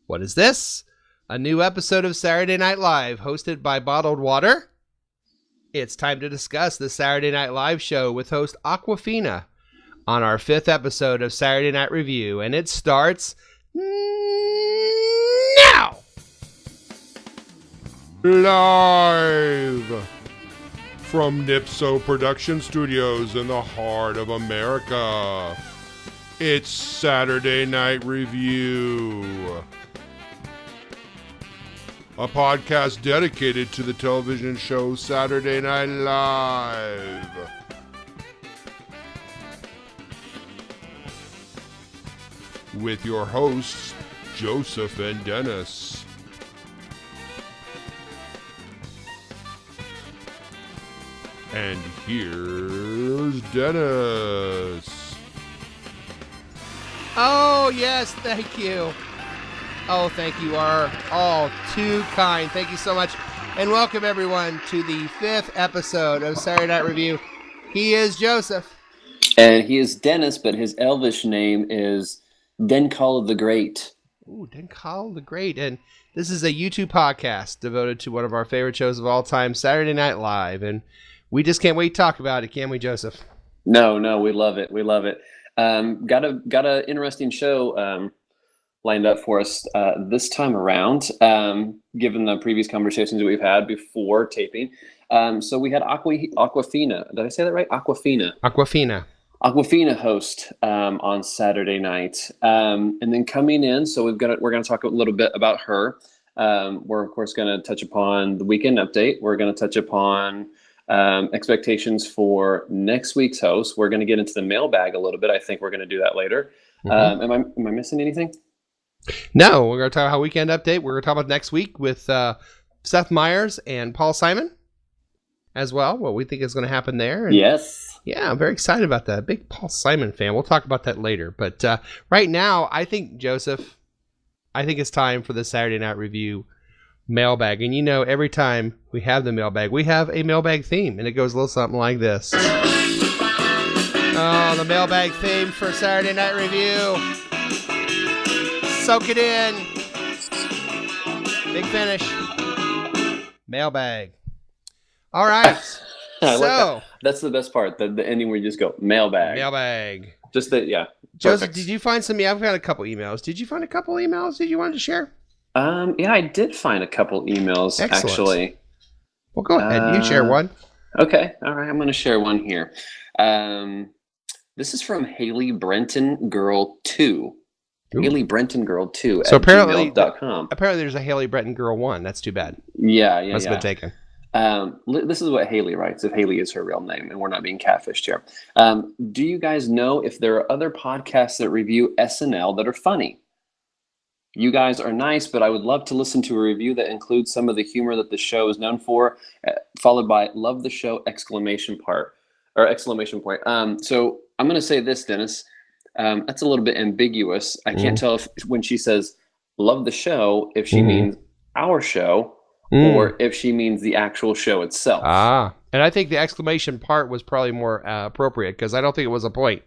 What is this? A new episode of Saturday Night Live hosted by Bottled Water? It's time to discuss the Saturday Night Live show with host Awkwafina on our 5th episode of Saturday Night Review, and it starts now! Live from Nipso Production Studios in the heart of America, it's Saturday Night Review, a podcast dedicated to the television show Saturday Night Live. With your hosts, Joseph and Dennis. And here's Denis. Oh, yes, thank you. Oh, thank you are all too kind. Thank you so much. And welcome, everyone, to the 5th episode of Saturday Night Review. He is Joseph. And he is Dennis, but his Elvish name is Denkal the Great. Ooh, Denkal the Great. And this is a YouTube podcast devoted to one of our favorite shows of all time, Saturday Night Live. And we just can't wait to talk about it, can we, Joseph? No, we love it. We love it. Got a interesting show lined up for us this time around, given the previous conversations that we've had before taping. So we had Awkwafina. Did I say that right? Awkwafina. Awkwafina host on Saturday night, and then coming in. So we're going to talk a little bit about her. We're of course going to touch upon the weekend update. We're going to touch upon expectations for next week's host. We're going to get into the mailbag a little bit. I think we're going to do that later. Mm-hmm. Am I missing anything? No, we're going to talk about weekend update. We're going to talk about next week with Seth Meyers and Paul Simon as well. What we think is going to happen there. And yes. Yeah, I'm very excited about that. Big Paul Simon fan. We'll talk about that later. But right now, I think, Joseph, it's time for the Saturday Night Review mailbag. And you know, every time we have the mailbag, we have a mailbag theme. And it goes a little something like this. Oh, the mailbag theme for Saturday Night Review. Soak it in. Big finish. Mailbag. All right. That's the best part. The ending where you just go mailbag. Mailbag. Just that, yeah. Joseph, Perfect. did you find some? I've got a couple emails. Did you find a couple emails that you wanted to share? Yeah, I did find a couple emails. Excellent. Actually. Well, go ahead. You share one. Okay. All right. I'm going to share one here. This is from Haley Brenton Girl 2. Ooh. Haley Brenton Girl 2 so at apparently, gmail.com. Apparently there's a Haley Brenton Girl 1. That's too bad. Yeah. Must have been taken. This is what Haley writes, if Haley is her real name, and we're not being catfished here. Do you guys know if there are other podcasts that review SNL that are funny? You guys are nice, but I would love to listen to a review that includes some of the humor that the show is known for, followed by "love the show!" exclamation point. So I'm going to say this, Dennis. That's a little bit ambiguous. I can't tell if when she says "love the show" if she means our show or if she means the actual show itself. And I think the exclamation part was probably more appropriate because I don't think it was a point.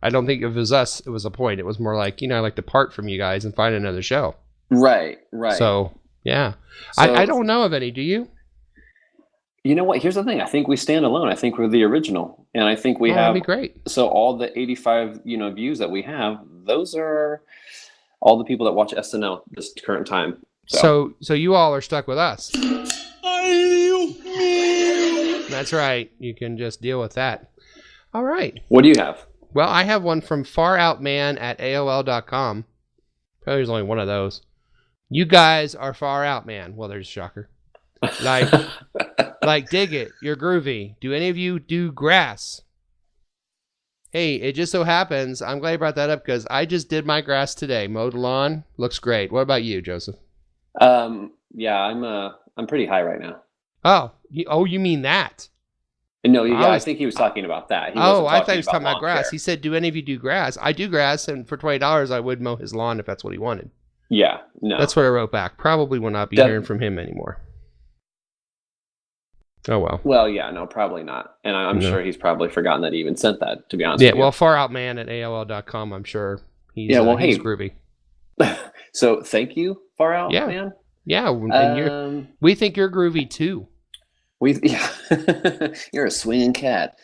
I don't think if it was us, it was a point. It was more like, I like to part from you guys and find another show. Right. So, yeah. So, I don't know of any. Do you? You know what? Here's the thing. I think we stand alone. I think we're the original. And I think we have... That'd be great. So all the 85, views that we have, those are all the people that watch SNL this current time. So you all are stuck with us. That's right. You can just deal with that. All right. What do you have? Well, I have one from faroutman@aol.com. Probably there's only one of those. You guys are far out, man. Well, there's a shocker. Like, dig it. You're groovy. Do any of you do grass? Hey, it just so happens, I'm glad you brought that up because I just did my grass today. Mowed the lawn. Looks great. What about you, Joseph? Yeah, I'm pretty high right now. Oh, you mean that? No, yeah, I think he was talking about that. I thought he was talking about grass. Care. He said, do any of you do grass? I do grass, and for $20, I would mow his lawn if that's what he wanted. Yeah, no. That's what I wrote back. Probably will not be hearing from him anymore. Oh, well. Well, yeah, no, probably not. And I'm sure he's probably forgotten that he even sent that, to be honest with you. Yeah, well, faroutman@aol.com, I'm sure. He's groovy. So thank you, Far Out, Yeah. man. Yeah, and we think you're groovy too. You're a swinging cat.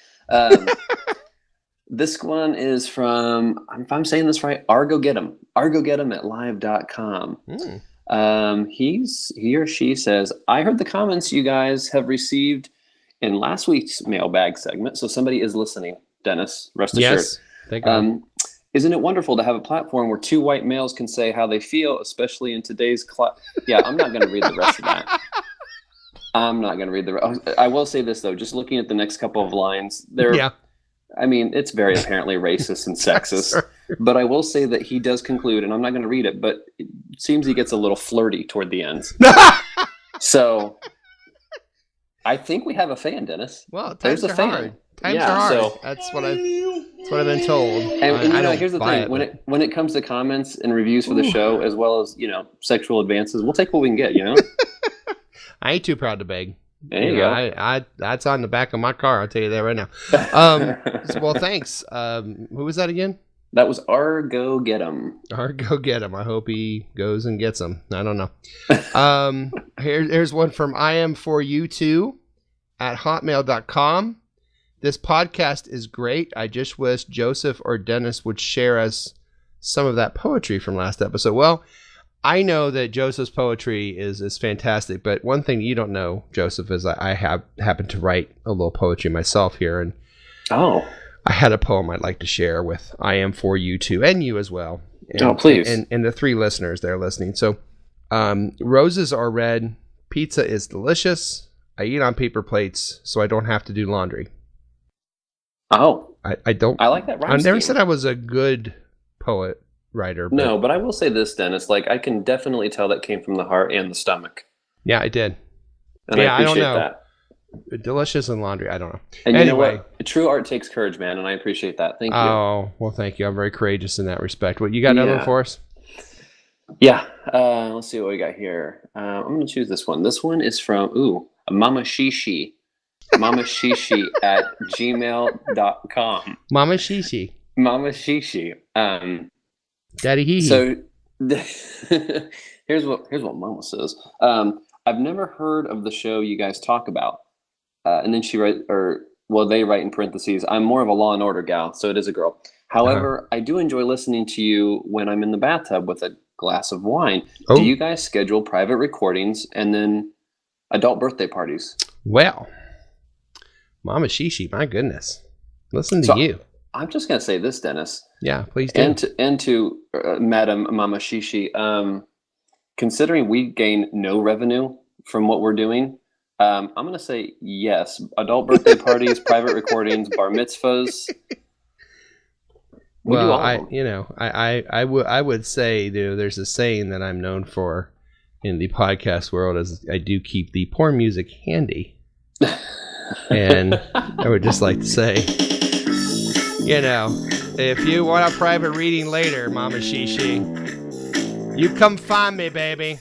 This one is from, if I'm saying this right, Argo Get 'em at live.com. He or she says, I heard the comments you guys have received in last week's mailbag segment. So somebody is listening, Dennis, rest assured. Yes, thank God. Isn't it wonderful to have a platform where two white males can say how they feel, especially in today's Yeah, I'm not going to read the rest of that. I'm not going to read the rest. I will say this, though. Just looking at the next couple of lines, I mean, it's very apparently racist and sexist. But I will say that he does conclude, and I'm not going to read it, but it seems he gets a little flirty toward the end. So I think we have a fan, Dennis. Well, times are hard. Times are hard. So, that's what I've been told. And here's the thing: when it comes to comments and reviews for the show, as well as sexual advances, we'll take what we can get. I ain't too proud to beg. There you go. I that's on the back of my car. I'll tell you that right now. Well, thanks. Who was that again? That was Argo Get 'em. Argo Get 'em. I hope he goes and gets them. I don't know. Here's one from IM4U2 at hotmail.com. This podcast is great. I just wish Joseph or Dennis would share us some of that poetry from last episode. Well, I know that Joseph's poetry is fantastic, but one thing you don't know, Joseph, is I happened to write a little poetry myself here, and I had a poem I'd like to share with IM4U2 and you as well. And, please. And the three listeners that are listening. So, roses are red, pizza is delicious, I eat on paper plates so I don't have to do laundry. I don't. I like that rhyme I never scheme. said I was a good poet writer. No, but I will say this, Dennis. Like, I can definitely tell that came from the heart and the stomach. Yeah, I did. And I appreciate that. Delicious and laundry. I don't know. And anyway, you know what? True art takes courage, man, and I appreciate that. Thank you. Oh, well, thank you. I'm very courageous in that respect. What you got another one for us? Yeah. Let's see what we got here. I'm going to choose this one. This one is from Mama Shishi. Mama Shishi at gmail.com. Mama Shishi. Mama Shishi. Daddy Hee. So here's what Mama says. I've never heard of the show you guys talk about. And then they write in parentheses, I'm more of a Law and Order gal, so it is a girl. However, I do enjoy listening to you when I'm in the bathtub with a glass of wine. Do you guys schedule private recordings and then adult birthday parties? Well, Mama Shishi, my goodness. Listen to you. I'm just going to say this, Dennis. Yeah, please do. And to Madam Mama Shishi, considering we gain no revenue from what we're doing, I'm going to say yes. Adult birthday parties, private recordings, bar mitzvahs. Well, I would say, there's a saying that I'm known for in the podcast world is I do keep the porn music handy. And I would just like to say, if you want a private reading later, Mama Shishi, you come find me, baby.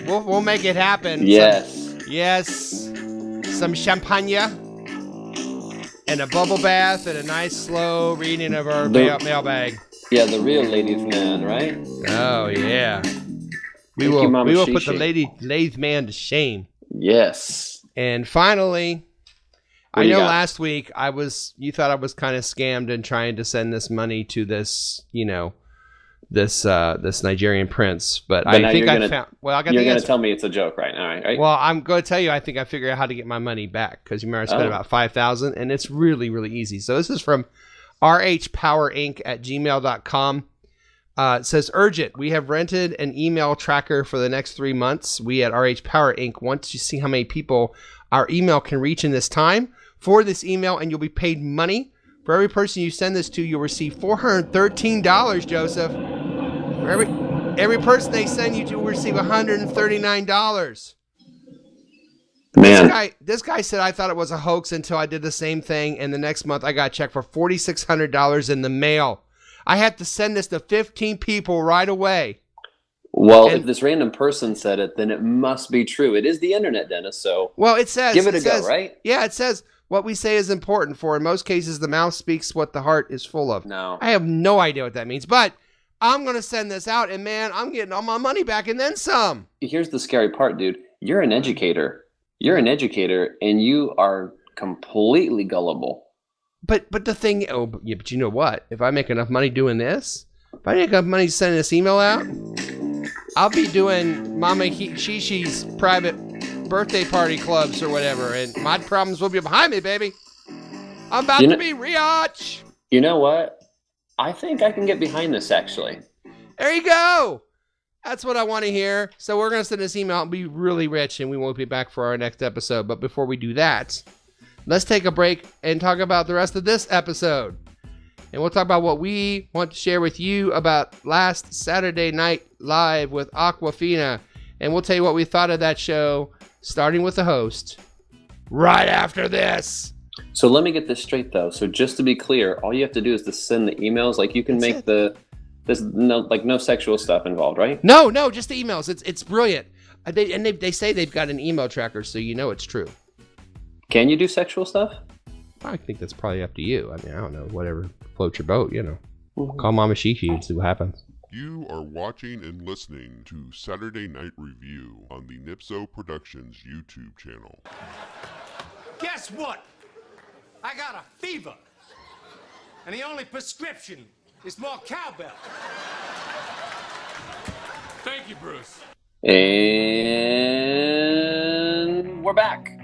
We'll make it happen. Yes. Some champagne and a bubble bath and a nice slow reading of our mailbag. Yeah, the real ladies man, right? Oh yeah. We will put the ladies man to shame. Yes. And finally, I know last week you thought I was kind of scammed in trying to send this money to this, this Nigerian prince, but I think I found. Well, I got. You're going to tell me it's a joke right now, right? Well, I'm going to tell you. I think I figured out how to get my money back because you remember I spent about $5,000, and it's really, really easy. So this is from rhpowerinc at gmail.com. It says, urgent. We have rented an email tracker for the next 3 months. We at RH Power Inc. want to see how many people our email can reach in this time. For this email, and you'll be paid money. For every person you send this to, you'll receive $413, Joseph. For every person they send you to will receive $139. Man. This guy said I thought it was a hoax until I did the same thing, and the next month I got a check for $4,600 in the mail. I have to send this to 15 people right away. Well, if this random person said it, then it must be true. It is the internet, Dennis, so it says give it a go, right? Yeah, it says what we say is important, for in most cases the mouth speaks what the heart is full of. No. I have no idea what that means, but I'm going to send this out, and man, I'm getting all my money back and then some. Here's the scary part, dude. You're an educator. You're an educator, and you are completely gullible. But the thing, but you know what? If I make enough money doing this, if I make enough money sending this email out, I'll be doing Mama Shishi's private birthday party clubs or whatever, and my problems will be behind me, baby. I'm about to be rich. You know what? I think I can get behind this, actually. There you go. That's what I want to hear. So we're going to send this email and be really rich, and we won't be back for our next episode. But before we do that, let's take a break and talk about the rest of this episode. And we'll talk about what we want to share with you about last Saturday Night Live with Awkwafina. And we'll tell you what we thought of that show, starting with the host, right after this. So let me get this straight, though. So just to be clear, all you have to do is to send the emails. Like, you can make there's no sexual stuff involved, right? No, just the emails. It's brilliant. They say they've got an email tracker, so you know it's true. Can you do sexual stuff? I think that's probably up to you. I mean, I don't know. Whatever floats your boat, you know. Call Mama Shishi and see what happens. You are watching and listening to Saturday Night Review on the Nipso Productions YouTube channel. Guess what? I got a fever. And the only prescription is more cowbell. Thank you, Bruce. And we're back.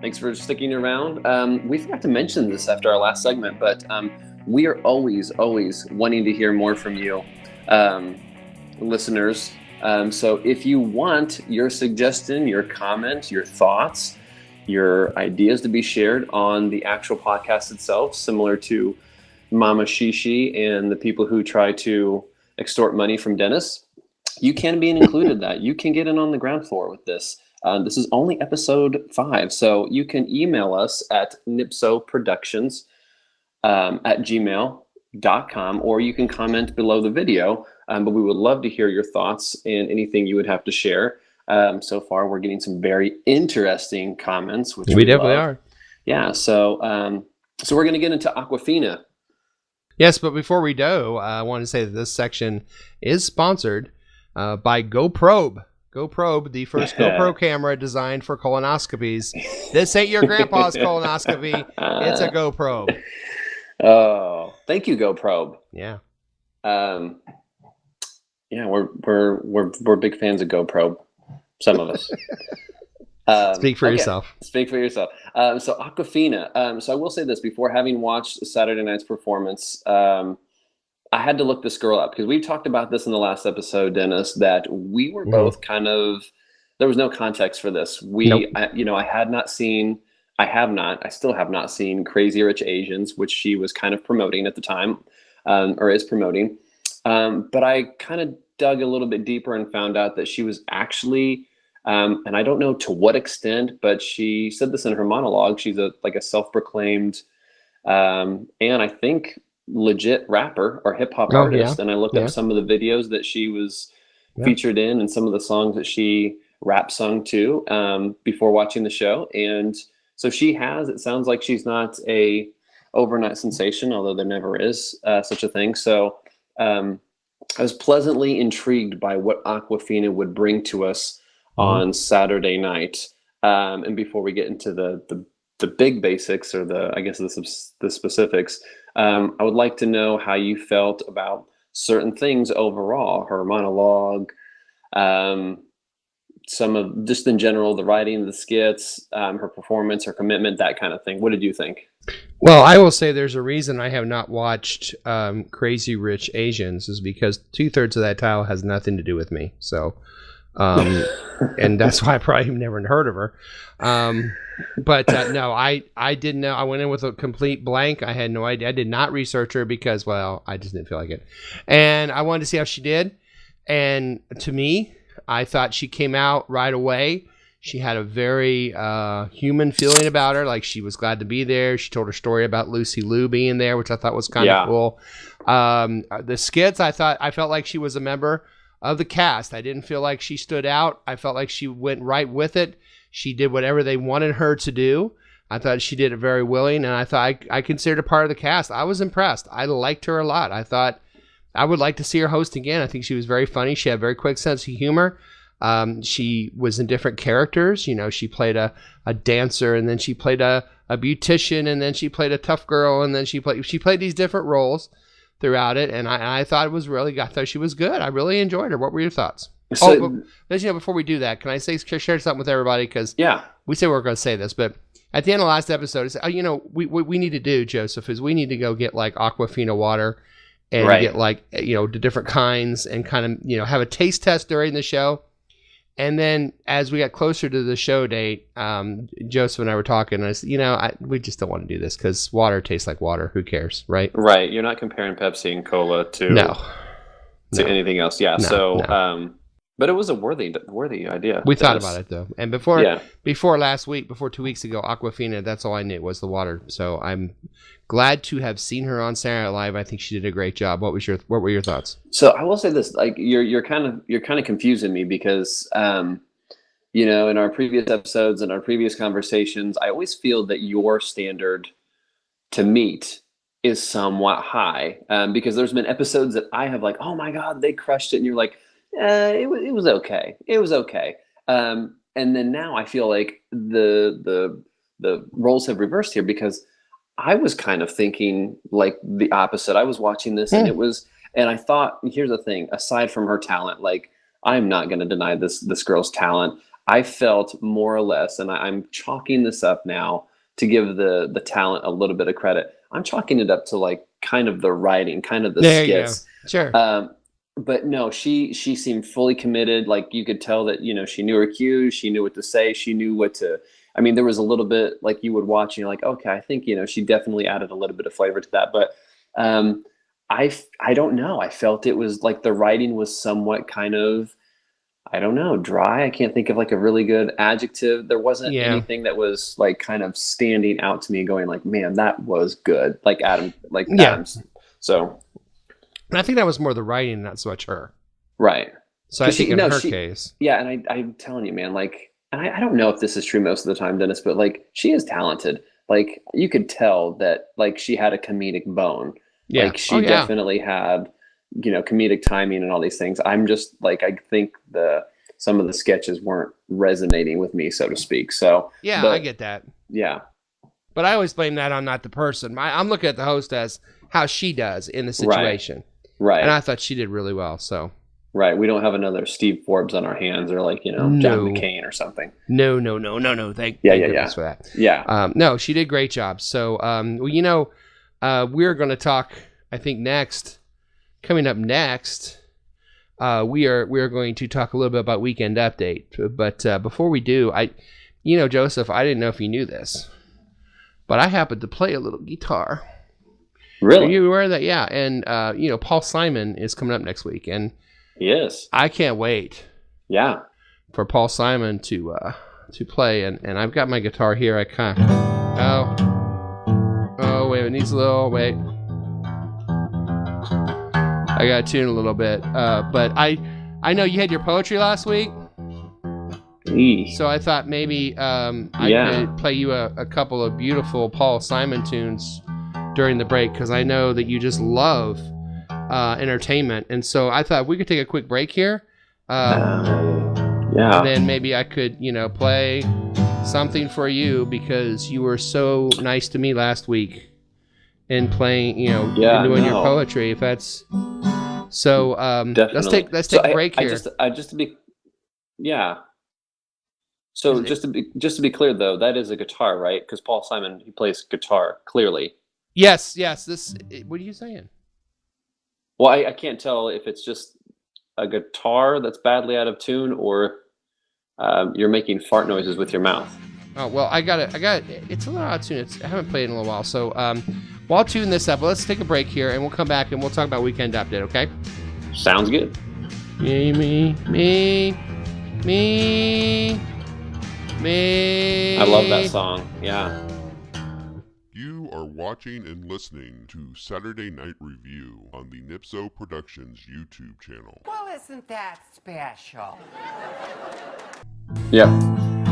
Thanks for sticking around. We forgot to mention this after our last segment, but we are always wanting to hear more from you, listeners. So if you want your suggestion, your comment, your thoughts, your ideas to be shared on the actual podcast itself, similar to Mama Shishi and the people who try to extort money from Denis, you can be included that. You can get in on the ground floor with this. This is only episode 5, so you can email us at nipsoproductions at gmail.com, or you can comment below the video, but we would love to hear your thoughts and anything you would have to share. So far, we're getting some very interesting comments, which we definitely are. Yeah, so we're going to get into Awkwafina. Yes, but before we go, I want to say that this section is sponsored by GoProbe. GoProbe, the first GoPro camera designed for colonoscopies. This ain't your grandpa's colonoscopy. It's a GoProbe. Oh, thank you, GoProbe. Yeah. Yeah, we're big fans of GoProbe. Some of us. Speak for yourself. Speak for yourself. So Awkwafina. So I will say this, before having watched Saturday night's performance, I had to look this girl up because we talked about this in the last episode, Dennis, that we were both kind of, there was no context for this. I still have not seen Crazy Rich Asians, which she was kind of promoting at the time, or is promoting. But I kind of dug a little bit deeper and found out that she was actually, and I don't know to what extent, but she said this in her monologue. She's a self-proclaimed, and I think legit rapper or hip hop artist. Yeah. And I looked up some of the videos that she was featured in and some of the songs that she rap sung to before watching the show. And so it sounds like she's not a overnight sensation, although there never is such a thing. So I was pleasantly intrigued by what Awkwafina would bring to us on Saturday night. And before we get into the big basics, or the specifics, I would like to know how you felt about certain things overall, her monologue, some of just in general, the writing, the skits, her performance, her commitment, that kind of thing. What did you think? Well, I will say there's a reason I have not watched Crazy Rich Asians, is because 2/3 of that title has nothing to do with me. So, and that's why I probably never heard of her. But no, I didn't know. I went in with a complete blank. I had no idea. I did not research her because, well, I just didn't feel like it. And I wanted to see how she did. And to me, I thought she came out right away. She had a very human feeling about her, like she was glad to be there. She told her story about Lucy Liu being there, which I thought was kind of cool. The skits, I felt like she was a member of the cast. I didn't feel like she stood out. I felt like she went right with it. She did whatever they wanted her to do. I thought she did it very willing, and I thought I considered her part of the cast. I was impressed. I liked her a lot. I thought I would like to see her host again. I think she was very funny. She had a very quick sense of humor. She was in different characters. You know, she played a dancer, and then she played a beautician, and then she played a tough girl, and then she played these different roles throughout it. And I thought it was I thought she was good. I really enjoyed her. What were your thoughts? So, Before we do that, can I share something with everybody? Because yeah, we said we were going to say this, but at the end of the last episode, we need to do, Joseph, is we need to go get like Awkwafina water and get like, the different kinds and kind of, have a taste test during the show. And then as we got closer to the show date, Joseph and I were talking, and I said, we just don't want to do this because water tastes like water. Who cares, right? Right. You're not comparing Pepsi and Cola to anything else. Yeah. But it was a worthy idea. We thought about it though, and before 2 weeks ago, Awkwafina. That's all I knew was the water. So I'm glad to have seen her on Saturday Night Live. I think she did a great job. What were your thoughts? So I will say this: like you're kind of confusing me because in our previous episodes and our previous conversations, I always feel that your standard to meet is somewhat high because there's been episodes that I have like, oh my God, they crushed it, and you're like. It was okay. It was okay. And then now I feel like the roles have reversed here because I was kind of thinking like the opposite. I was watching this and I thought, here's the thing, aside from her talent, like I'm not going to deny this girl's talent. I felt more or less, and I'm chalking this up now to give the talent a little bit of credit. I'm chalking it up to like kind of the writing, kind of the skits. You go. Sure. But no, she seemed fully committed. Like you could tell that, she knew her cues. She knew what to say. She knew what to, there was a little bit like you would watch and you're like, okay, I think, she definitely added a little bit of flavor to that. But I don't know. I felt it was like the writing was somewhat kind of, I don't know, dry. I can't think of like a really good adjective. There wasn't anything that was like kind of standing out to me going like, man, that was good. Like Adam's. So. And I think that was more the writing, not so much her. Right. So I think in her case. Yeah, and I'm telling you, man, like, and I don't know if this is true most of the time, Dennis, but like, she is talented. Like, you could tell that, like, she had a comedic bone. Yeah. Like, she definitely had, comedic timing and all these things. I'm just, like, I think some of the sketches weren't resonating with me, so to speak. So. Yeah, I get that. Yeah. But I always blame that on not the person. I'm looking at the host as how she does in the situation. Right. And I thought she did really well. So. Right. We don't have another Steve Forbes on our hands or like, John McCain or something. No. Thank goodness for that. Yeah. No, she did a great job. So, we're going to talk, I think coming up next, we are going to talk a little bit about Weekend Update. But before we do, Joseph, I didn't know if you knew this, but I happen to play a little guitar. Really? Are you aware of that? Yeah. And, Paul Simon is coming up next week. And yes, I can't wait. Yeah. For Paul Simon to play. And I've got my guitar here. I kind of, wait, it needs a little, wait. I got to tune a little bit. But I know you had your poetry last week. So I thought maybe I could play you a couple of beautiful Paul Simon tunes during the break because I know that you just love entertainment, and so I thought we could take a quick break here. And then maybe I could, play something for you because you were so nice to me last week in playing, doing your poetry. If that's so, let's take a break here. So just to be clear though, that is a guitar, right? Because Paul Simon, he plays guitar clearly. Yes. What are you saying? Well, I can't tell if it's just a guitar that's badly out of tune or you're making fart noises with your mouth. Oh, well, I got it. It's a little out of tune. I haven't played in a little while. So I'll tune this up. Let's take a break here, and we'll come back, and we'll talk about Weekend Update, okay? Sounds good. Me. I love that song. Yeah. You are watching and listening to Saturday Night Review on the Nipso Productions YouTube channel. Well, isn't that special? Yep.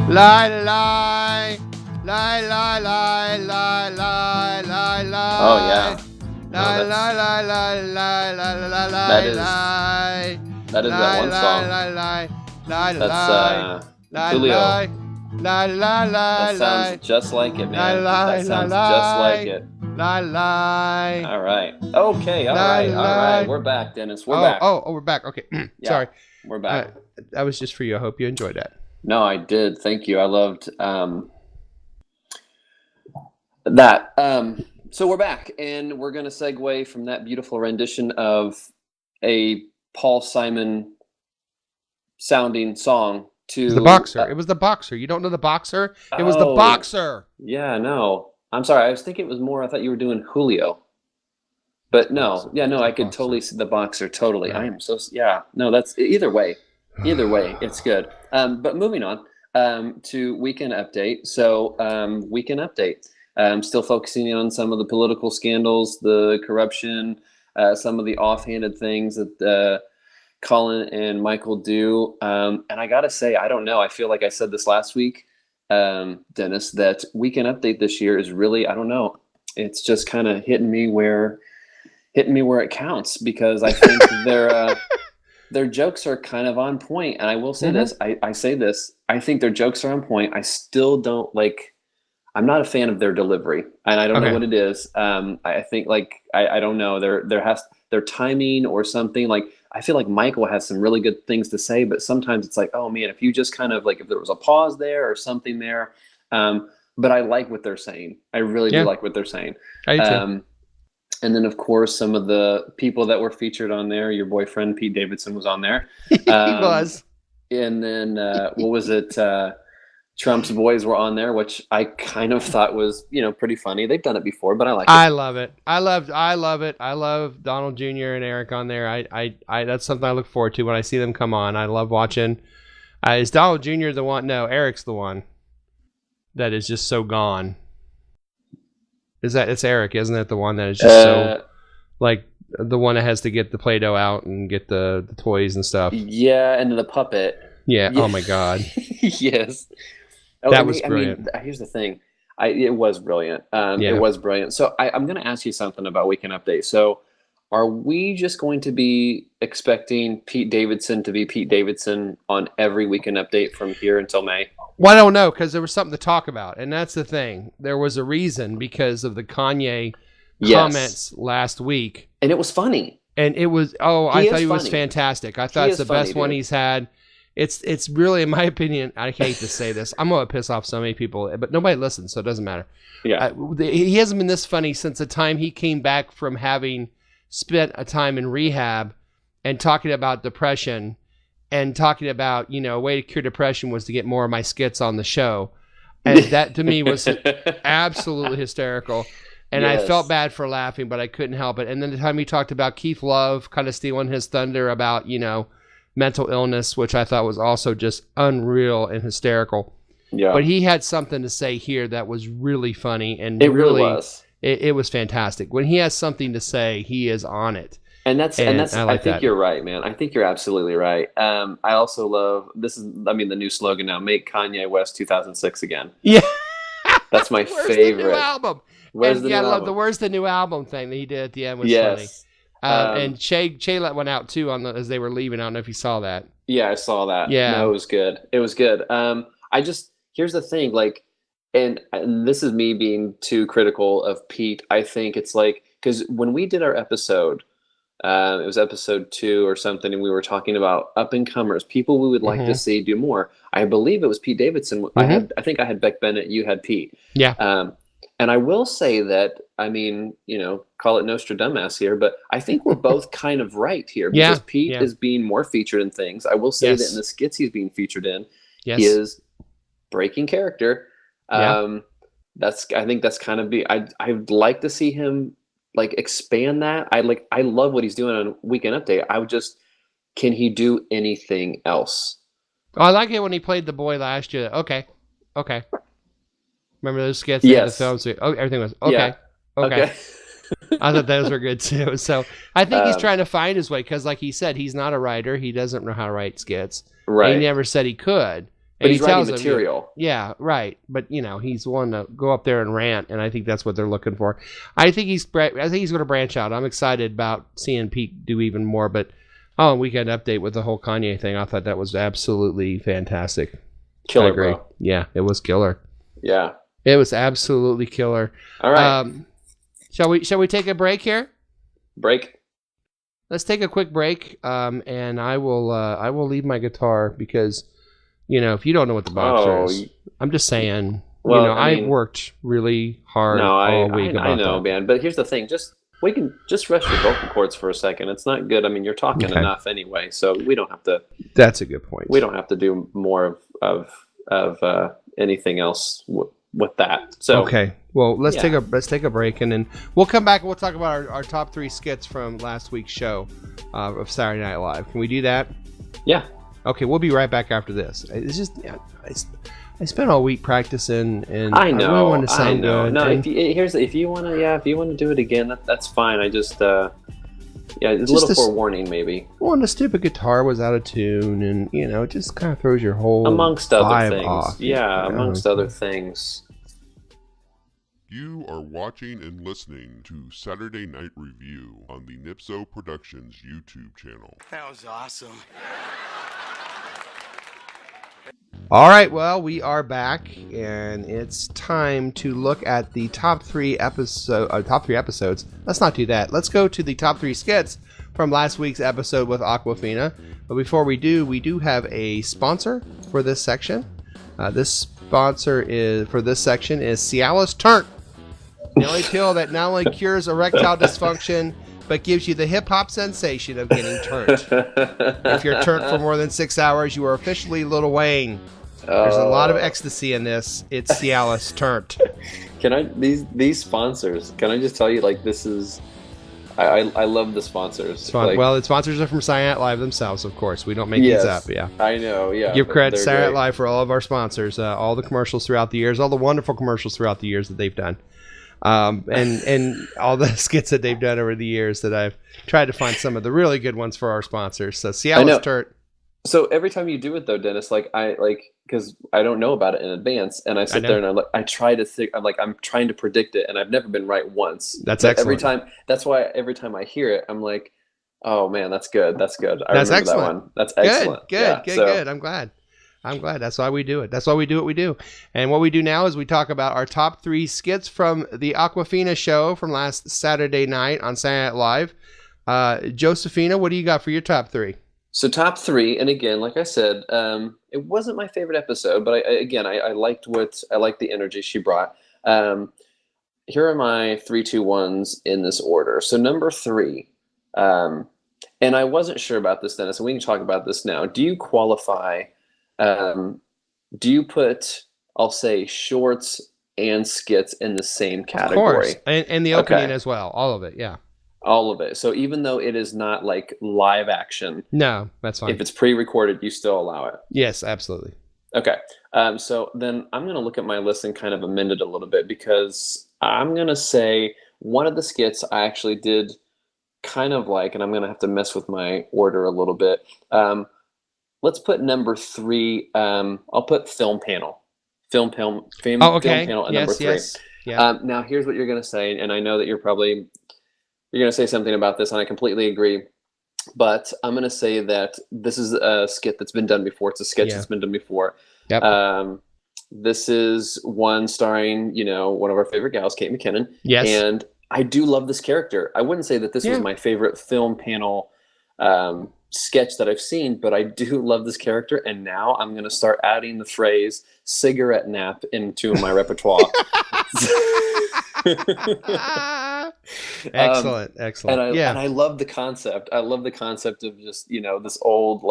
Lie. Oh, yeah. La that's- la la la la la la la That is- la. that is that one song. La la la That's la Julio. la la la That sounds just like it, man. That sounds just like it. La la. All right. Okay. All right. We're back, Dennis. We're back. Oh, we're back. Okay. Yeah, Sorry. we're back. That was just for you. I hope you enjoyed that. No, I did. Thank you. I loved that. So we're back, and we're going to segue from that beautiful rendition of a Paul Simon sounding song to The Boxer. It was The Boxer. You don't know The Boxer? It was The Oh. Boxer. Yeah, no. I'm sorry. I was thinking it was more. I thought you were doing Julio. But no. Yeah, no. I could totally see The Boxer. Totally. Right. I am so. Yeah. No. That's either way. Either way, it's good. But moving on to weekend update. So weekend update. Still focusing on some of the political scandals, the corruption, some of the offhanded things that Colin and Michael do. And I got to say, I don't know. I feel like I said this last week, Dennis, that weekend update this year is really, I don't know. It's just kind of hitting me where it counts, because I think their jokes are kind of on point. And I will say this, I say this, I think their jokes are on point. I still don't I'm not a fan of their delivery, and I don't know what it is. I think I don't know. Their timing or something. Like, I feel like Michael has some really good things to say, but sometimes it's like, oh man, if you just kind of if there was a pause there or something there. But I like what they're saying. I really do like what they're saying. I do too. And then of course some of the people that were featured on there. Your boyfriend Pete Davidson was on there. He was. And then what was it? Trump's boys were on there, which I kind of thought was, pretty funny. They've done it before, but I like it. I love it. I love it. I love Donald Jr. and Eric on there. I that's something I look forward to when I see them come on. I love watching. Is Donald Jr. the one? No, Eric's the one that is just so gone. It's Eric, isn't it? The one that is just so the one that has to get the Play-Doh out and get the toys and stuff. Yeah, and the puppet. Yeah. Oh my God. Yes. That was brilliant. Here's the thing. It was brilliant. It was brilliant. So I'm going to ask you something about Weekend Update. So are we just going to be expecting Pete Davidson to be Pete Davidson on every Weekend Update from here until May? Well, I don't know, because there was something to talk about. And that's the thing. There was a reason because of the Kanye comments last week. And it was funny. And it was, I thought he was fantastic. I thought it's the best one he's had. It's really, in my opinion, I hate to say this, I'm going to piss off so many people, but nobody listens, so it doesn't matter. Yeah. He hasn't been this funny since the time he came back from having spent a time in rehab and talking about depression and talking about, a way to cure depression was to get more of my skits on the show. And that to me was absolutely hysterical. And I felt bad for laughing, but I couldn't help it. And then the time he talked about Keith Love kind of stealing his thunder about, mental illness, which I thought was also just unreal and hysterical. Yeah. But he had something to say here that was really funny, and it really was. It was fantastic. When he has something to say, he is on it. And that's I think you're right, man. I think you're absolutely right. I also love the new slogan now, make Kanye West 2006 again. Yeah. That's my favorite. The new album. Where's the new album thing that he did at the end was funny. And Che let one out too as they were leaving. I don't know if you saw that. Yeah, I saw that. Yeah, no, it was good. It was good. Here's the thing, and this is me being too critical of Pete. I think it's because when we did our episode, it was episode 2 or something, and we were talking about up and comers, people we would like to see do more. I believe it was Pete Davidson. I think I had Beck Bennett. You had Pete. Yeah. And I will say that, call it Nostradamus here, but I think we're both kind of right here because Pete is being more featured in things. I will say that in the skits he's being featured in, he is breaking character. I think that's kind of I'd like to see him expand that. I love what he's doing on Weekend Update. Can he do anything else? Oh, I like it when he played the boy last year. Okay. Remember those skits? Yes. The films? Everything was okay. Yeah. Okay. I thought those were good too. So I think he's trying to find his way because, like he said, he's not a writer. He doesn't know how to write skits. Right. He never said he could. But And he's he writing tells him, material. yeah, right. But he's willing to go up there and rant, and I think that's what they're looking for. I think he's going to branch out. I'm excited about seeing Pete do even more. But Weekend Update with the whole Kanye thing, I thought that was absolutely fantastic. Killer, I agree. bro. Yeah, it was killer. Yeah, it was absolutely killer. All right. Shall we take a break here? Break. Let's take a quick break. And I will leave my guitar because. If you don't know what the boxer is, I'm just saying. Well, I worked really hard all week about I know, that. man. But here's the thing: we can just rest your vocal cords for a second. It's not good. I mean, you're talking enough anyway, so we don't have to. That's a good point. We don't have to do more of anything else with that. So okay, well, let's take a break, and then we'll come back and we'll talk about our top 3 skits from last week's show of Saturday Night Live. Can we do that? Yeah. Okay, we'll be right back after this. It's just I spent all week practicing, and I know. I really wanted to sound good. No, if you want to do it again, that's fine. I just a little forewarning maybe. Well, the stupid guitar was out of tune, and it just kind of throws your whole amongst other things. Off. Amongst other things. You are watching and listening to Saturday Night Review on the Nipso Productions YouTube channel. That was awesome. All right, well, we are back, and it's time to look at the top 3 episodes. Let's not do that. Let's go to the top 3 skits from last week's episode with Awkwafina. But before we do have a sponsor for this section. This sponsor for this section is Cialis Turnt, the only pill that not only cures erectile dysfunction, but gives you the hip-hop sensation of getting turnt. If you're turnt for more than 6 hours, you are officially Lil Wayne. There's a lot of ecstasy in this. It's Cialis Turnt. These sponsors, can I just tell you, this is... I love the sponsors. Well, the sponsors are from Saturday Night Live themselves, of course. We don't make these up, yeah. I know, yeah. Give credit to Saturday Night Live for all of our sponsors, all the commercials throughout the years, all the wonderful commercials throughout the years that they've done. And all the skits that they've done over the years that I've tried to find some of the really good ones for our sponsors. So Cialis Turnt. So every time you do it though, Dennis, because I don't know about it in advance, and I sit there and I try to think. I'm trying to predict it, and I've never been right once. That's excellent. That's why every time I hear it, I'm like, oh man, that's good. That's good. That's remember excellent. That one. That's excellent. Good. I'm glad. That's why we do it. That's why we do what we do. And what we do now is we talk about our top 3 skits from the Awkwafina show from last Saturday night on Saturday Night Live. Josephina, what do you got for your top 3? So top 3, and again, like I said, it wasn't my favorite episode, but I liked the energy she brought. Here are my 3, 2, 1s in this order. So number 3, and I wasn't sure about this, Dennis, and we can talk about this now. Do you qualify? Do you put, I'll say, shorts and skits in the same category? Of course, and the opening as well, all of it, yeah. All of it. So even though it is not live action, no, that's fine. If it's pre-recorded, you still allow it. Yes, absolutely. Okay. So then I'm going to look at my list and kind of amend it a little bit, because I'm going to say one of the skits I actually did kind of like, and I'm going to have to mess with my order a little bit. Let's put number 3. I'll put film panel. Film panel at number 3. Yes. Yeah. Now here's what you're going to say, and I know that you're going to say something about this, and I completely agree. But I'm going to say that this is a skit that's been done before. It's a sketch that's been done before. Yep. This is one starring, one of our favorite gals, Kate McKinnon. Yes. And I do love this character. I wouldn't say that this was my favorite film panel sketch that I've seen, but I do love this character. And now I'm going to start adding the phrase cigarette nap into my repertoire. Excellent. And I love the concept. I love the concept of just, this old,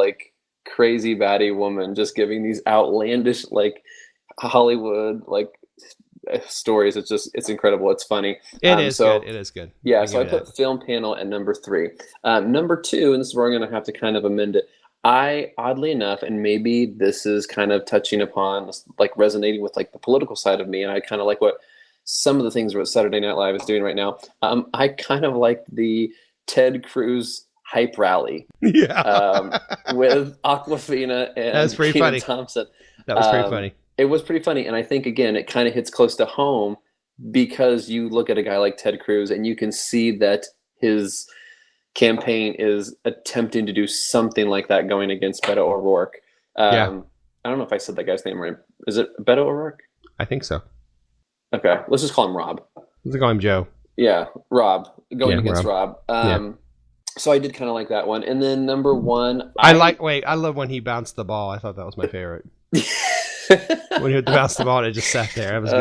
crazy baddie woman just giving these outlandish, Hollywood, stories. It's incredible. It's funny. It is good. Yeah. So I put film panel at number 3. Number 2, and this is where I'm going to have to kind of amend it. Oddly enough, and maybe this is kind of touching upon, resonating with the political side of me, and I kind of like what some of the things what Saturday Night Live is doing right now. I kind of like the Ted Cruz hype rally with Awkwafina and That's pretty funny. Thompson. That was pretty funny. It was pretty funny, and I think again it kind of hits close to home because you look at a guy like Ted Cruz and you can see that his campaign is attempting to do something like that going against Beto O'Rourke. Yeah. I don't know if I said that guy's name right. Is it Beto O'Rourke? I think so. Okay, let's just call him Rob. Let's call him Joe. Yeah, Rob going Yeah, against Rob. So I did kind of like that one. And then number one, I love when he bounced the ball. I thought that was my favorite. When he would bounce the ball and it just sat there. That was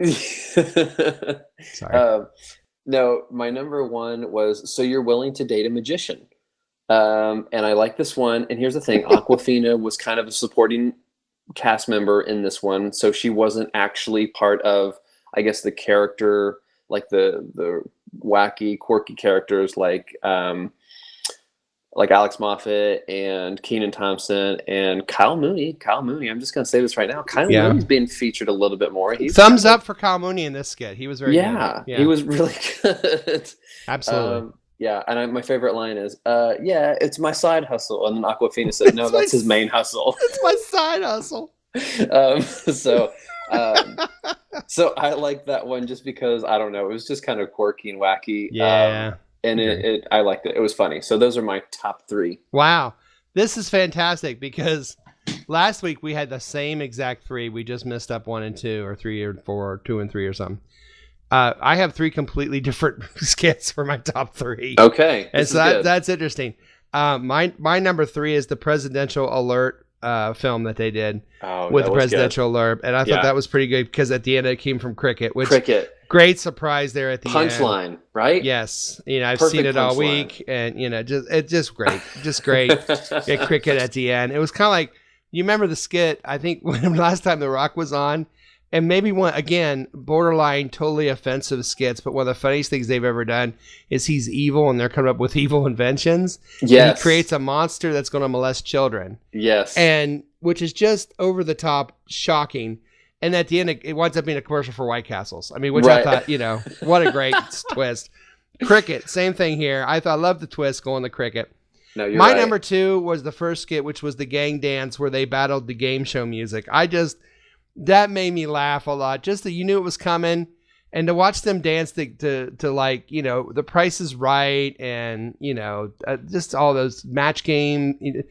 good. Sorry. No, my number one was So You're Willing to Date a Magician. And I like this one. And here's the thing. Awkwafina was kind of a supporting cast member in this one. So she wasn't actually part of, I guess, the character, like the wacky, quirky characters like Alex Moffat and Kenan Thompson and Kyle Mooney. I'm just going to say this right now. Kyle Mooney's being featured a little bit more. Thumbs up for Kyle Mooney in this skit. He was very good. Yeah, he was really good. Absolutely. And my favorite line is, it's my side hustle. And then Awkwafina said, no, that's his main hustle. It's my side hustle. So I like that one just because, I don't know, it was just kind of quirky and wacky. Yeah. And I liked it. It was funny. So those are my top three. Wow. This is fantastic because last week we had the same exact three. We just missed up 1 and 2 or 3 or 4 or 2 and 3 or something. I have 3 completely different skits for my top 3. Okay. And so that's interesting. My number 3 is the presidential alert film that they did with the presidential alert. And I thought that was pretty good because at the end it came from Cricket. Great surprise there at the punchline, right? Yes. I've seen it all week and, it's just great. Just great. Get Cricket at the end. It was kind of like, you remember the skit, I think when last time The Rock was on, and maybe one, again, borderline totally offensive skits, but one of the funniest things they've ever done is he's evil and they're coming up with evil inventions. Yes. And he creates a monster that's going to molest children. Yes. And which is just over the top shocking. And at the end, it winds up being a commercial for White Castles. I mean, which I thought, what a great twist. Cricket, same thing here. I love the twist going to Cricket. No, you're My right. number 2 was the first skit, which was the gang dance where they battled the game show music. That made me laugh a lot. Just that you knew it was coming, and to watch them dance to like, The Price is Right, and just all those match game.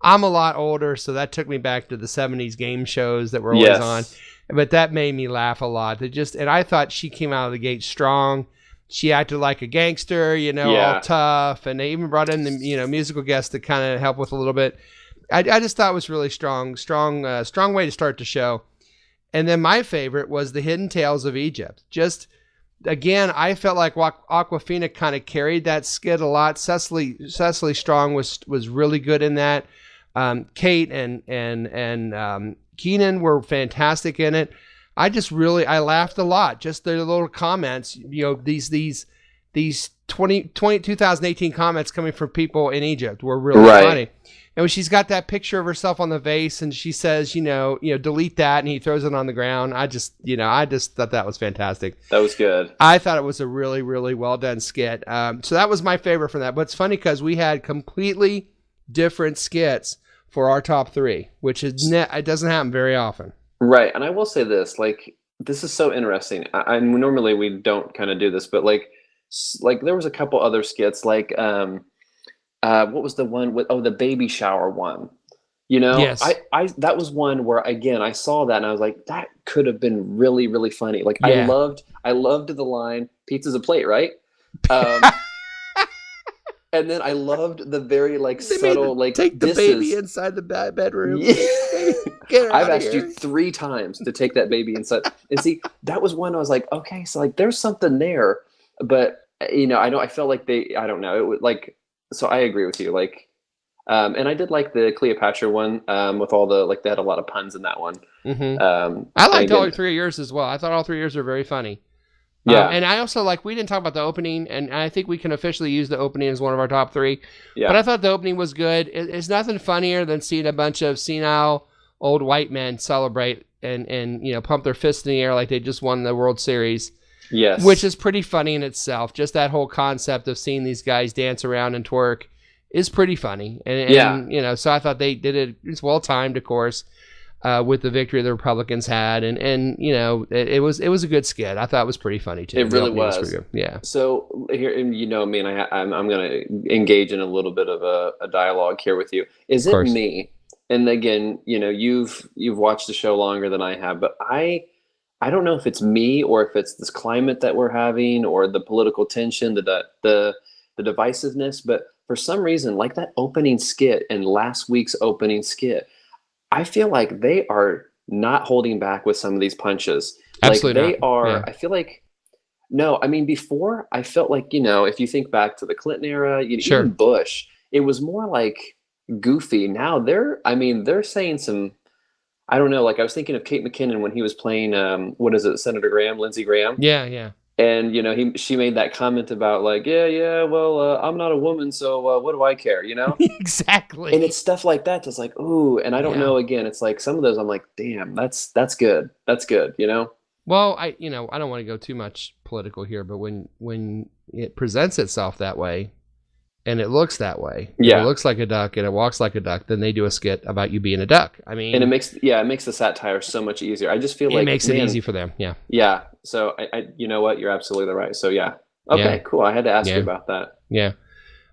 I'm a lot older, so that took me back to the 70s game shows that were always on. But that made me laugh a lot. And I thought she came out of the gate strong. She acted like a gangster, all tough, and they even brought in the musical guests to kind of help with a little bit. I just thought it was really strong way to start the show. And then my favorite was the Hidden Tales of Egypt. Just, again, I felt like Awkwafina kind of carried that skit a lot. Cecily Strong was really good in that. Kate and Keenan were fantastic in it. I laughed a lot. Just their little comments, these 2018 comments coming from people in Egypt were really funny. And when she's got that picture of herself on the vase and she says, delete that, and he throws it on the ground. I just thought that was fantastic. That was good. I thought it was a really, really well done skit. So that was my favorite from that. But it's funny because we had completely different skits for our top 3, which is it doesn't happen very often. Right. And I will say this, this is so interesting. I normally we don't kind of do this, but like there was a couple other skits, what was the one with the baby shower one? Yes. I that was one where again I saw that and I was like, that could have been really, really funny. I loved the line, pizza's a plate, right? And then I loved the very subtle take the baby inside the bedroom. Yeah. I've asked you 3 times to take that baby inside. And see, that was one I was like, okay, so there's something there, but I felt like I don't know, it was so I agree with you. And I did like the Cleopatra one with all the they had a lot of puns in that one. Mm-hmm. I liked all 3 of yours as well. I thought all 3 of yours were very funny. Yeah. And I also we didn't talk about the opening, and I think we can officially use the opening as one of our top 3. Yeah. But I thought the opening was good. It's nothing funnier than seeing a bunch of senile old white men celebrate and pump their fists in the air like they just won the World Series. Yes. Which is pretty funny in itself. Just that whole concept of seeing these guys dance around and twerk is pretty funny. And you know, so I thought they did it. It's well timed, of course, with the victory the Republicans had, and you know, it was a good skit. I thought it was pretty funny too. It really was. Pretty good. Yeah. So here, and you know me, and I'm going to engage in a little bit of a dialogue here with you. Is it me? And again, you know, you've watched the show longer than I have, but I don't know if it's me or if it's this climate that we're having or the political tension, the divisiveness. But for some reason, like that opening skit and last week's opening skit, I feel like they are not holding back with some of these punches. Absolutely like they not. are. Yeah. I feel like. No, I mean, before I felt like, you know, if you think back to the Clinton era, even Bush, it was more like goofy. Now they're saying some, I don't know, like I was thinking of Kate McKinnon when he was playing, Senator Graham, Lindsey Graham. Yeah, yeah. And, you know, she made that comment about like, well, I'm not a woman, so what do I care, you know? Exactly. And it's stuff like that that's like, ooh, and I don't know, again, it's like some of those I'm like, damn, that's good. That's good, you know? Well, I don't want to go too much political here, but when it presents itself that way, and it looks that way, it looks like a duck and it walks like a duck, then they do a skit about you being a duck. I mean, and it makes the satire so much easier. I just feel like it makes it easy for them. Yeah. Yeah. So I you know what, you're absolutely right. So yeah. Okay, cool. I had to ask you about that. Yeah.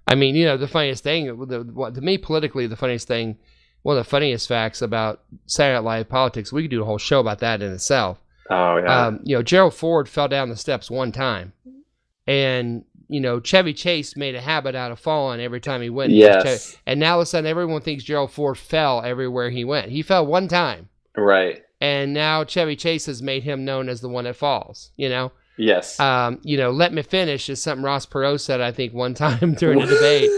I mean, you know, the funniest thing, to me politically, the funniest thing, one of the funniest facts about Saturday Night Live politics, we could do a whole show about that in itself. Oh yeah. You know, Gerald Ford fell down the steps one time, and you know, Chevy Chase made a habit out of falling every time he went. Yes. And now all of a sudden, everyone thinks Gerald Ford fell everywhere he went. He fell one time. Right. And now Chevy Chase has made him known as the one that falls. You know. Yes. You know, let me finish is something Ross Perot said, I think, one time during the debate.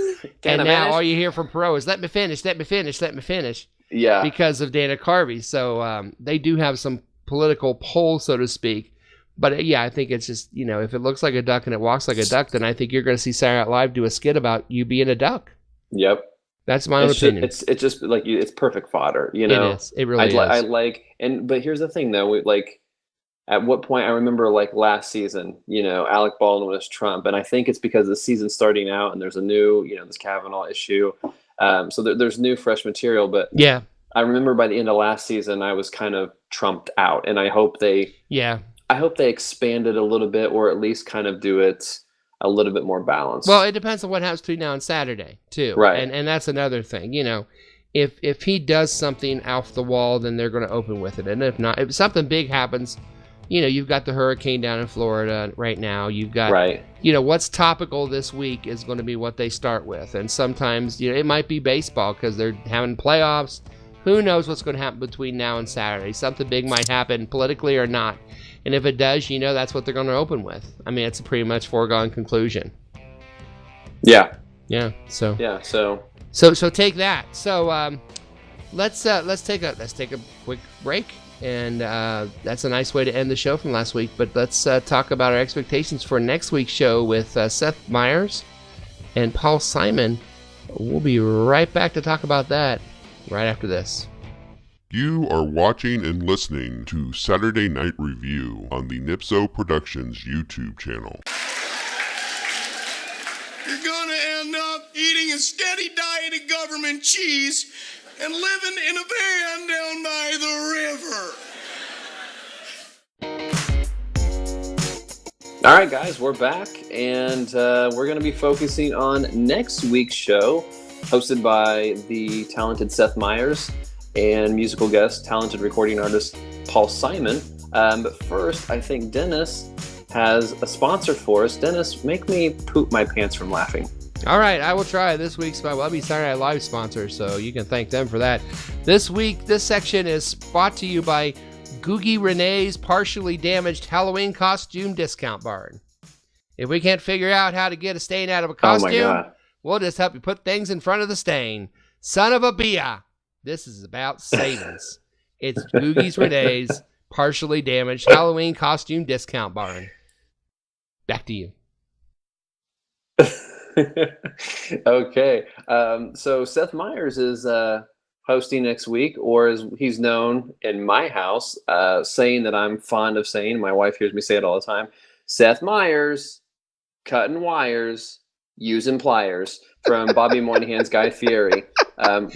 And now all you hear from Perot is let me finish, let me finish, let me finish. Yeah. Because of Dana Carvey. So they do have some political pull, so to speak. But yeah, I think it's just, you know, if it looks like a duck and it walks like a duck, then I think you're going to see Saturday Night Live do a skit about you being a duck. Yep. That's my own opinion. It's just like it's perfect fodder, you know. It is. It really is. But here's the thing though, at what point I remember like last season, you know, Alec Baldwin was Trump, and I think it's because the season's starting out and there's a new, you know, this Kavanaugh issue. So there's new fresh material, but yeah. I remember by the end of last season, I was kind of trumped out, and I hope they expand it a little bit, or at least kind of do it a little bit more balanced. Well, it depends on what happens between now and Saturday, too. Right. And that's another thing, you know, if he does something off the wall, then they're going to open with it. And if not, if something big happens, you know, you've got the hurricane down in Florida right now. You've got, you know, what's topical this week is going to be what they start with. And sometimes, you know, it might be baseball because they're having playoffs. Who knows what's going to happen between now and Saturday? Something big might happen politically or not. And if it does, you know, that's what they're going to open with. I mean, it's a pretty much foregone conclusion. Yeah. Yeah. So. Yeah. So take that. So let's take a quick break, and that's a nice way to end the show from last week. But let's talk about our expectations for next week's show with Seth Meyers and Paul Simon. We'll be right back to talk about that right after this. You are watching and listening to Saturday Night Review on the Nipso Productions YouTube channel. You're gonna end up eating a steady diet of government cheese and living in a van down by the river. All right, guys, we're back, and we're going to be focusing on next week's show, hosted by the talented Seth Meyers and musical guest, talented recording artist Paul Simon. But first, I think Dennis has a sponsor for us. Dennis, make me poop my pants from laughing. All right, I will try. This week's I'll be Saturday Night Live sponsor, so you can thank them for that. This week, this section is brought to you by Googie Renee's Partially Damaged Halloween Costume Discount Barn. If we can't figure out how to get a stain out of a costume, we'll just help you put things in front of the stain. Son of a bia. This is about savings. It's Googie's Renee's Partially Damaged Halloween Costume Discount Barn. Back to you. Okay. So Seth Meyers is hosting next week, or as he's known in my house, saying that I'm fond of saying, my wife hears me say it all the time, Seth Meyers, cutting wires, using pliers. from Bobby Moynihan's Guy Fieri,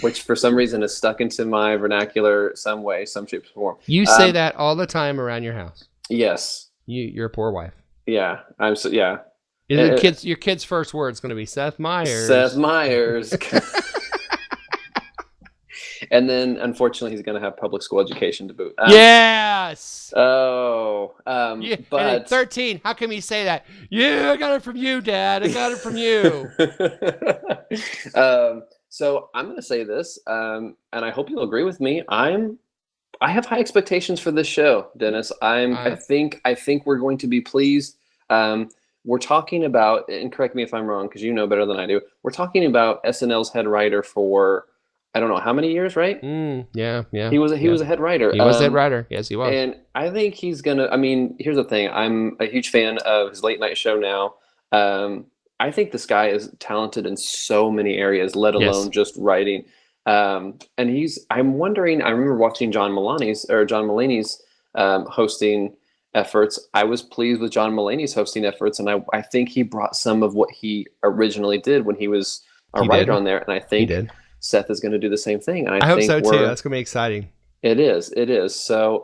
which for some reason is stuck into my vernacular some way, some shape, or form. You say that all the time around your house. Yes. You're a poor wife. Yeah. Yeah. Your kid's first word's going to be Seth Meyers. Seth Meyers. And then, unfortunately, he's going to have public school education to boot. Yes. Oh. Yeah, but and at 13, how can he say that? Yeah, I got it from you, Dad. I got it from you. So I'm going to say this, and I hope you'll agree with me. I have high expectations for this show, Dennis. I think we're going to be pleased. We're talking about, and correct me if I'm wrong, because you know better than I do. We're talking about SNL's head writer for I don't know how many years, right? Yeah. He was a head writer. He was a head writer. Yes, he was. And I think he's gonna. I mean, here's the thing. I'm a huge fan of his late night show now. I think this guy is talented in so many areas, let alone just writing. And I'm wondering. I remember watching John Mulaney's hosting efforts. I was pleased with John Mulaney's hosting efforts, and I think he brought some of what he originally did when he was a writer on there. And I think Seth is going to do the same thing. And I hope think so too. That's going to be exciting. It is. So,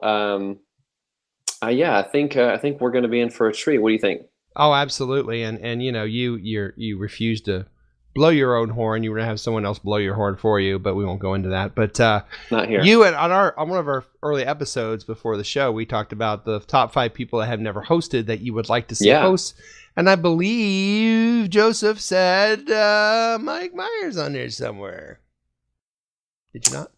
I think we're going to be in for a treat. What do you think? Oh, absolutely. And you refuse to blow your own horn. You were going to have someone else blow your horn for you, but we won't go into that. But not here. You and on one of our early episodes before the show, we talked about the top 5 people that have never hosted that you would like to see host. And I believe Joseph said Mike Myers on there somewhere. Did you not?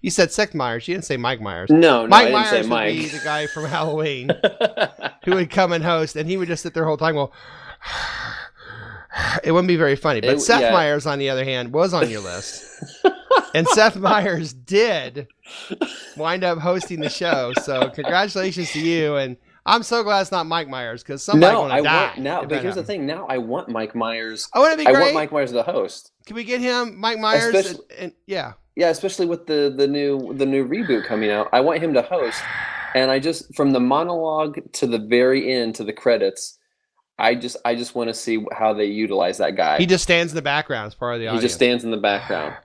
You said Seth Meyers. You didn't say Mike Myers. No, Mike I didn't Myers say would Mike. be the guy from Halloween who would come and host, and he would just sit there the whole time. Well, it wouldn't be very funny. But Seth Meyers, on the other hand, was on your list, and Seth Meyers did wind up hosting the show. So congratulations to you, and I'm so glad it's not Mike Myers because somebody's going to die. But here's the thing. Now I want Mike Myers. Oh, wouldn't it be great? I want Mike Myers the host. Can we get him, Mike Myers? Yeah, especially with the new reboot coming out. I want him to host. And I just, from the monologue to the very end to the credits, I just want to see how they utilize that guy. He just stands in the background as part of the audience. He just stands in the background.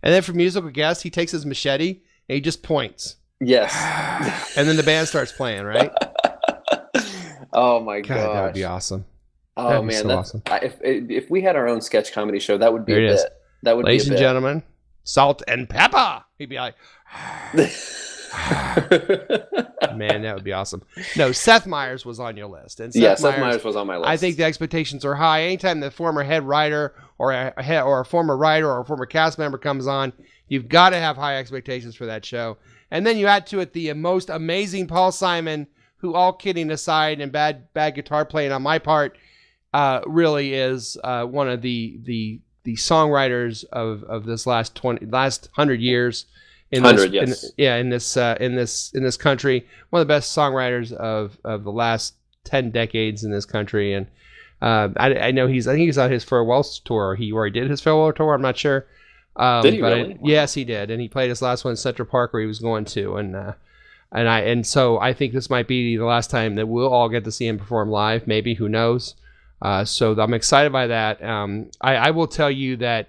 And then for musical guests, he takes his machete and he just points. Yes. And then the band starts playing, right? Oh my gosh. That would be awesome. Oh That'd man, be so awesome. If we had our own sketch comedy show, that would be there a bit. That would Ladies be a and bit. gentlemen, salt and pepper. He'd be like, man, that would be awesome. No, Seth Meyers was on your list. And Seth Meyers was on my list. I think the expectations are high. Anytime the former head writer or a former writer or a former cast member comes on, you've got to have high expectations for that show. And then you add to it the most amazing Paul Simon, who, all kidding aside and bad guitar playing on my part, really is one of the songwriters of this last 100 years. In this country, one of the best songwriters of the last 10 decades in this country. And I know I think he's on his farewell tour. He already did his farewell tour. I'm not sure. Did he really? Yes, he did. And he played his last one in Central Park where he was going to. And so I think this might be the last time that we'll all get to see him perform live. Maybe, who knows? So I'm excited by that. I will tell you that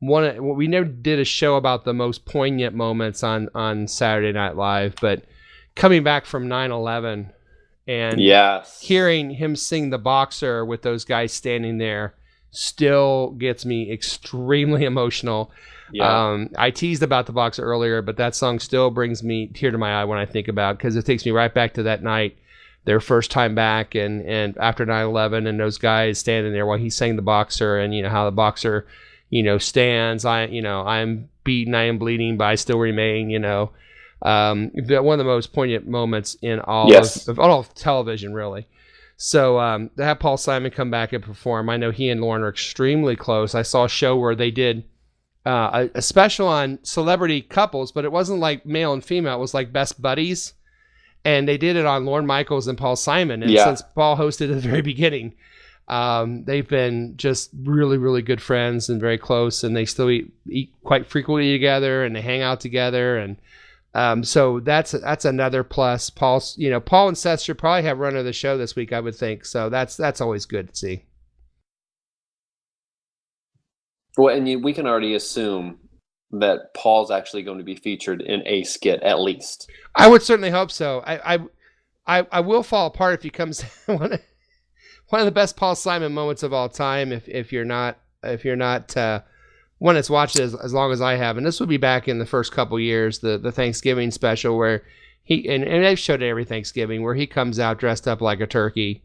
we never did a show about the most poignant moments on Saturday Night Live, but coming back from 9/11 and hearing him sing The Boxer with those guys standing there still gets me extremely emotional. Yeah. I teased about The Boxer earlier, but that song still brings me tear to my eye when I think about it, because it takes me right back to that night, their first time back, and after 9/11, and those guys standing there while he sang The Boxer, and how The Boxer stands. I'm beaten, I am bleeding, but I still remain. One of the most poignant moments in all of television, really. So to have Paul Simon come back and perform, I know he and Lauren are extremely close. I saw a show where they did a special on celebrity couples, but it wasn't like male and female. It was like best buddies, and they did it on Lorne Michaels and Paul Simon. And since Paul hosted at the very beginning, they've been just really, really good friends and very close, and they still eat quite frequently together, and they hang out together, and so that's another plus. Paul and Seth should probably have run of the show this week, I would think. So that's always good to see. Well, and we can already assume that Paul's actually going to be featured in a skit at least. I would certainly hope so. I will fall apart if he comes one of the best Paul Simon moments of all time. If you're not one that's watched it as long as I have, and this would be back in the first couple years, the Thanksgiving special where and they've showed it every Thanksgiving where he comes out dressed up like a turkey,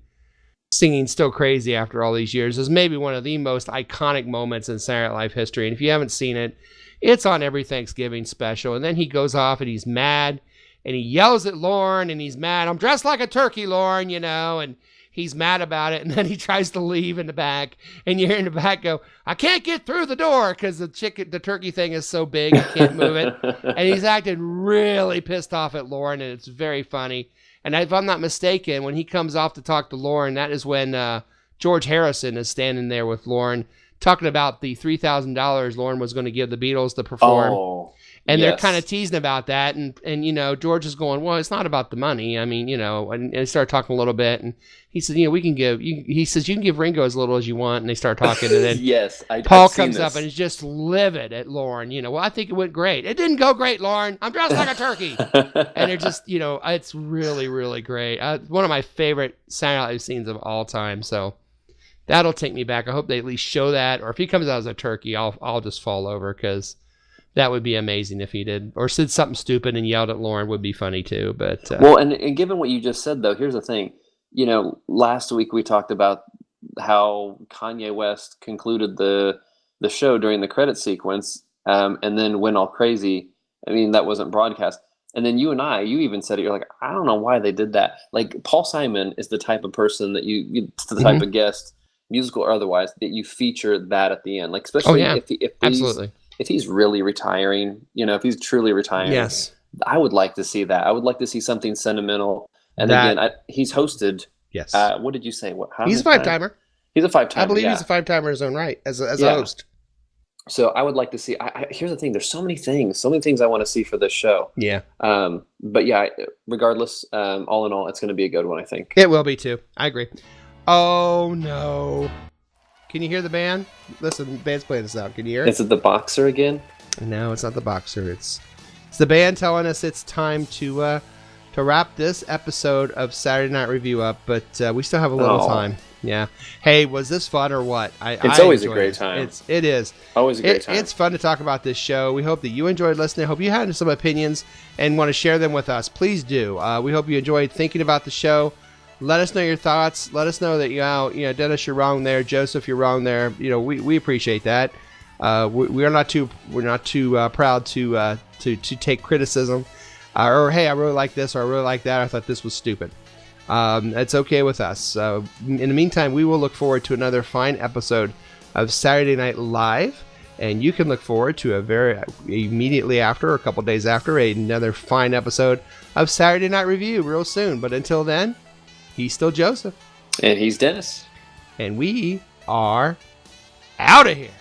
singing "Still Crazy" after all these years is maybe one of the most iconic moments in Saturday Night Live history. And if you haven't seen it, it's on every Thanksgiving special. And then he goes off and he's mad and he yells at Lauren and he's mad. "I'm dressed like a turkey, Lauren," and he's mad about it. And then he tries to leave in the back and you hear in the back go, "I can't get through the door," because the turkey thing is so big, I can't move it. And he's acting really pissed off at Lauren, and it's very funny. And if I'm not mistaken, when he comes off to talk to Lauren, that is when George Harrison is standing there with Lauren talking about the $3,000 Lauren was going to give the Beatles to perform. Oh, and yes. They're kind of teasing about that. And George is going, "Well, it's not about the money. I mean, and they start talking a little bit. And he says, "We can give you," he says, "You can give Ringo as little as you want." And they start talking. And then yes, Paul comes up and is just livid at Lauren. "Well, I think it went great." "It didn't go great, Lauren. I'm dressed like a turkey." And they're just, it's really, really great. One of my favorite Saturday Night Live scenes of all time. So that'll take me back. I hope they at least show that. Or if he comes out as a turkey, I'll just fall over because that would be amazing if he did. Or said something stupid and yelled at Lauren would be funny too. But well, and given what you just said, though, here's the thing. Last week we talked about how Kanye West concluded the show during the credit sequence, and then went all crazy. I mean, that wasn't broadcast. And then you even said it. You're like, I don't know why they did that. Like, Paul Simon is the type of person that it's the type of guest, musical or otherwise, that you feature that at the end. Like, especially absolutely. If he's really retiring, if he's truly retiring, yes, I would like to see that. I would like to see something sentimental. And again, he's hosted. Yes. What did you say? He's a 5-timer. He's a 5-timer. I believe he's a 5-timer in his own right as a host. So I would like to see. Here's the thing. There's so many things I want to see for this show. Yeah. But yeah, regardless, all in all, it's going to be a good one, I think. It will be too. I agree. Oh no. Can you hear the band? Listen, the band's playing this out. Can you hear it? Is it the boxer again? No, it's not the boxer. It's the band telling us it's time to wrap this episode of Saturday Night Review up, but we still have a little time. Yeah. Hey, was this fun or what? It's always a great time. It is. Always a great time. It's fun to talk about this show. We hope that you enjoyed listening. I hope you had some opinions and want to share them with us. Please do. We hope you enjoyed thinking about the show. Let us know your thoughts. Let us know that Dennis, you're wrong there. Joseph, you're wrong there. We appreciate that. We're not too proud to take criticism. Or hey, I really like this, or I really like that. I thought this was stupid. It's okay with us. In the meantime, we will look forward to another fine episode of Saturday Night Live, and you can look forward to immediately after, or a couple days after, another fine episode of Saturday Night Review real soon. But until then, he's still Joseph, and he's Dennis, and we are out of here.